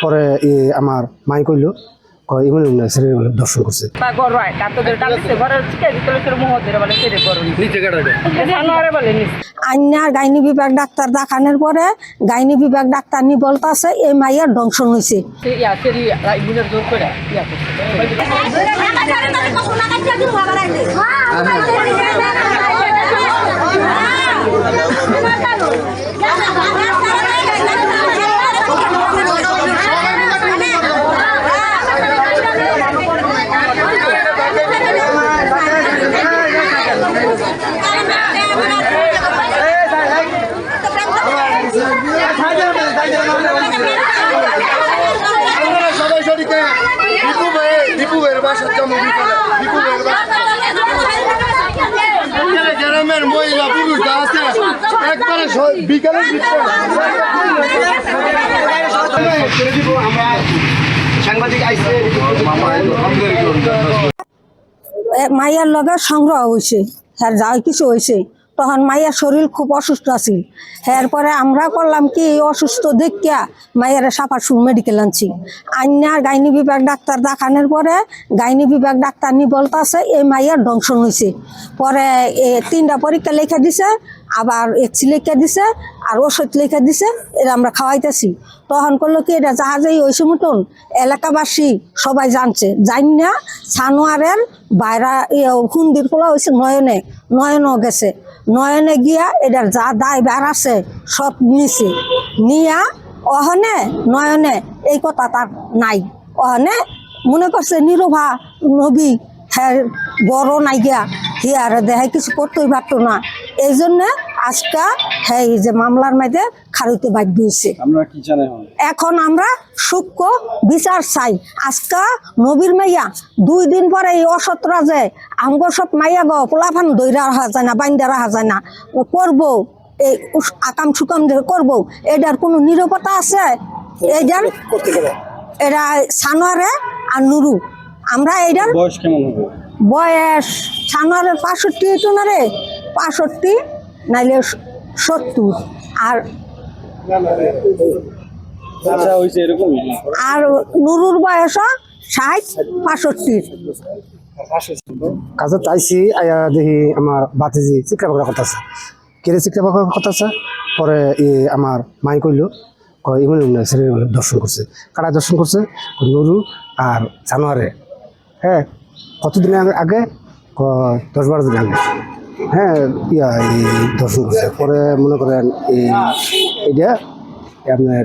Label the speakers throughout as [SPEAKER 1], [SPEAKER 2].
[SPEAKER 1] পরে আমার মাই কইল ইমন দর্শন করছে
[SPEAKER 2] আইনা গাইনি বিভাগ ডাক্তার দেখানোর পরে গাইনি বিভাগ ডাক্তার নি বলতাছে এই মাইয়ার দংশন হয়েছে।
[SPEAKER 3] গ্রামের মহিলা পুরুষ আছে একবারে বিকালের সাংবাদিক
[SPEAKER 2] মাইয়ার লগে সংগ্রহ হয়েছে, হ্যাঁ যা কিছু হয়েছে তখন মাইয়ার শরীর খুব অসুস্থ আছিল। এরপরে আমরা করলাম কি অসুস্থ দেখিয়া মাইয়ার সাফারসুর মেডিকেল আনছি। আইনা গাইনি বিভাগ ডাক্তার দেখানোর পরে গাইনি বিভাগ ডাক্তার নি বলতাছে এই মাইয়ার দংশন হয়েছে। পরে 3টা পরীক্ষা লেখা দিছে, আবার এক্সি লেখা দিছে, আর ওষুধ লেখা দিছে, এটা আমরা খাওয়াইতেছি। তখন করলো কি এটা জাহাজেই হয়েছে মতন এলাকাবাসী সবাই জানছে, জানি না সানোয়ারের বাইরা হুন্দির পোলা হয়েছে নয়নও গেছে, নয়নে গিয়া এটার যা দায় বার আছে সব নিছে, নিয়া অহনে নয়নে এই কথা তার নাই, অহনে মনে করছে নিরভা নবী হ্যাঁ বড় নাই গিয়া হিয়ার দেখাই কিছু করতেই পারতো না। এই জন্য আজকা হ্যাঁ এই যে মামলার মাঝে খারিতে বাধ্য হয়েছে। এখন আমরা সূক্ষ্ম বিচার চাই। আজকা নবীর মাইয়া 2 দিন পরে এই অসৎ রাজে আমগো সব মাইয়া গো পোলাফান দইরা রাখা যায় না, বাইন্দা রাখা যায় না, করবো এই আকাম সুকাম করবো, এটার কোনো নিরাপত্তা আছে? এইটার এরা সানোয়ারে আর নুরু, আমরা এইটার
[SPEAKER 4] বয়স কেমন হবে?
[SPEAKER 2] বয়স সানোয়ারের 65 হতো না রে, 65 নাইলে 70, আর আর নুরুর বয়স 60-65।
[SPEAKER 1] কাজে চাইছি আয়া দেখি আমার বাতিজি চিকরা বাকরা কথা আছে, কেড়ে চিকরা বাকরা কথা আছে। পরে আমার মাই কইল ইমন দর্শন করছে, কারা দর্শন করছে নুরু আর জানোয়ারে। হ্যাঁ কতদিন আগে 10-12 দিন আগে হ্যাঁ দর্শন করছে। পরে মনে করেন এইটা আপনার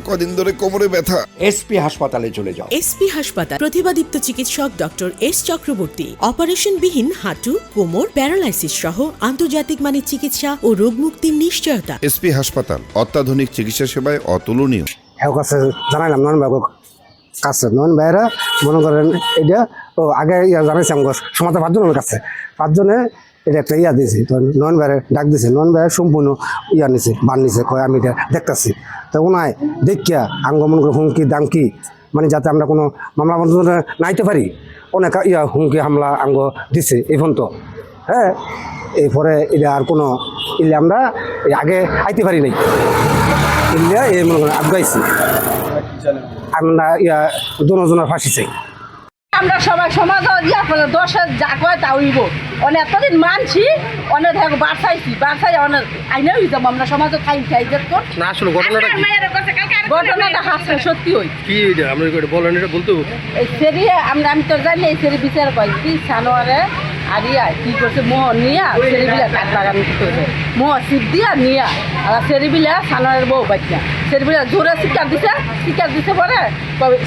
[SPEAKER 5] কদিন ধরে কোমরে ব্যথা।
[SPEAKER 6] এসপি হাসপাতালে চলে যাও।
[SPEAKER 7] এসপি হাসপাতাল, প্রতিভাদীপ্ত চিকিৎসক ডক্টর এস চক্রবর্তী, অপারেশন বিহীন হাঁটু, কোমর, প্যারালাইসিস সহ আন্তর্জাতিক মানের চিকিৎসা ও রোগ মুক্তির নিশ্চয়তা।
[SPEAKER 5] এসপি হাসপাতাল, অত্যাধুনিক চিকিৎসা সেবায় অতুলনীয়।
[SPEAKER 1] কাছে জানাইলাম নয়ন ভাই কাছে, নয়ন ভাইয়েরা মনে করেন এটা আগে জানাইছি আমার সমাজে 5 জনের কাছে, 5 জনে এটা একটা দিয়েছি। তো নয়ন ভাইয়ের ডাক দিয়েছে, নয়ন ভাইয়ের সম্পূর্ণ নিছে বান নিছে, কয় আমি এটা দেখতেছি। তো ওনায় দেখিয়া আঙ্গ মনে করে হুমকি দামকি, মানে যাতে আমরা কোনো মামলা বন্ধ নাইতে পারি, অনেক হুমকি হামলা আঙ্গ দিছে এই পর্যন্ত। হ্যাঁ এরপরে এটা আর কোনো আমরা আগে আইতে পারি নাই, এই মনে করেন আগাইছি আমরা দুজনের ফাঁসি চাই।
[SPEAKER 8] আমরা সবাই সমাজ দশের যা কয় তা হইব, অনেক এতদিন মানছি, অনেক বাড়াইছি অনেক আইনাও হিসাব আমরা সমাজে খাই
[SPEAKER 4] না। আসলে
[SPEAKER 8] ঘটনাটা হাসছে সত্যি হই
[SPEAKER 4] কি আমরা বলেন, এটা বলতে
[SPEAKER 8] এই সেরি আমি তো জানি এই সেরি বিচার করি কি সানোয়ারে আর কি করছে মোহর নিয়া সেরিবিলা কাঠ লাগানো করছে, মোহর সিপ দিয়া নিয়া আর সেরিবিলা সানোয়ারের বউ বাচ্চা সেরিবিলা জোরে শিকার দিছে পরে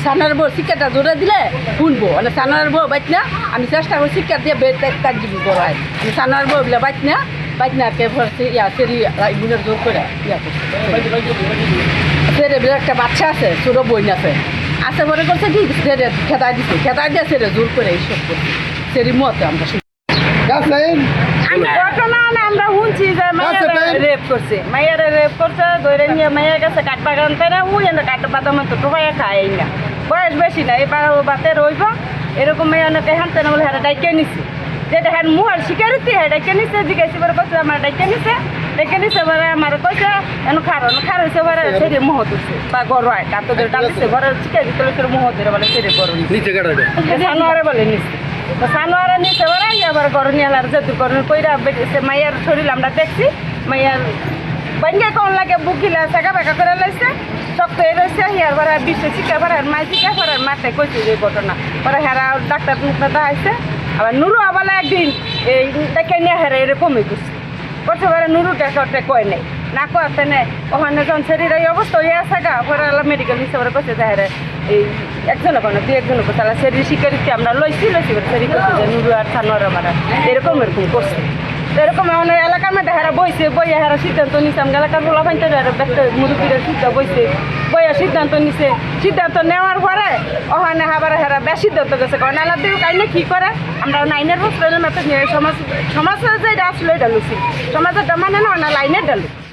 [SPEAKER 8] সানোয়ারের বউ শিকারটা জোরে দিলে শুনবো, মানে সানোয়ারের বউ বাচ্চা আমি চেষ্টা করি শিকার দিয়ে কাজ দিবি করাই, আমি সানোয়ারের বউ বিলা বাইকনাকে ভরছে সেরি ইমুনের জোর করে সেরিবিলা একটা বাচ্চা আছে, ছোটো বইন আছে পরে করছে কি সেরে খেতায় দিয়ে সেরে জোর করে এইসব করছে সেরি মতে আমরা ঘটনা আমরা শুনছি যে রেপ করছে ধরে নিয়ে মায়ের কাছে কাঠ বাগান তারা কাঠ বাদাম তো টোকাই খায় না, বয়স বেশি না, এবার বাতে রইব এরকম মেয়ে অনেকে হানতে না বলে হ্যাঁ ডাইকে নিছে, যেটা হ্যাঁ মুহার শিকারিতে হ্যাঁ ডাইকে নিছে, জিজ্ঞাসা করে করছে আমার ডাইকে নিছে, দেখে নিছে এবারে আমার কইছে এন খার হয়েছে এবারে সেরে মোহ তুলছে বা গরু হয় তার তো ডালছে ঘরের চিকে দিতে মোহ ধরে বলে সেরে গরু
[SPEAKER 4] নিচে কাটা
[SPEAKER 8] সানোয়ারে বলে নিচ্ছে তো সানোয়ারে নিচে এবারে এবার গরু নিয়ে আলার যে গরু কইরা বেরিয়েছে মাইয়ার শরীর আমরা দেখছি মাইয়ার বাইঙ্গে কোন লাগে বুকিলা চাকা বাঁকা করে লাইছে শক্ত হয়ে রয়েছে হিয়ার বার বিশ্বে শিখা পারার মাই শিখা পারার মাঠে কইছে যে ঘটনা পরে হেরা ডাক্তার দেখাইছে আবার নুরু আবার একদিন এই দেখে নিয়ে হেরা এরকমই করছে করছে পরে নুরু দেখতে কয় নাই না কয়েছে নেই ওখানে যখন শরীর এই অবস্থা হয়ে আছে গা পরে মেডিকেল নিচ্ছে পরে করছে যে এই একজনে কোনো দুই একজনে করছে তাহলে শরীর স্বীকৃতি আমরা লইছি পরে শরীর করছে যে নুরু আর সানোয়ার আমার এরকম করছে এরকম এখন এলাকার মধ্যে হেরা বইছে বইয়া হেরা সিদ্ধান্ত নিছে আমি এলাকার বলা পাইতে মুরব্বীরা বইছে বইয়া সিদ্ধান্ত নিছে সিদ্ধান্ত নেওয়ার পরে ওখানে আবার হেরা বেশ সিদ্ধান্ত গেছে কারণ এলার দিকে কাইনে কি করে আমরা নাইনের বছর সমাজ সমাজে যেটা আসলে এটা লুচি সমাজের মানে না লাইনের ডালু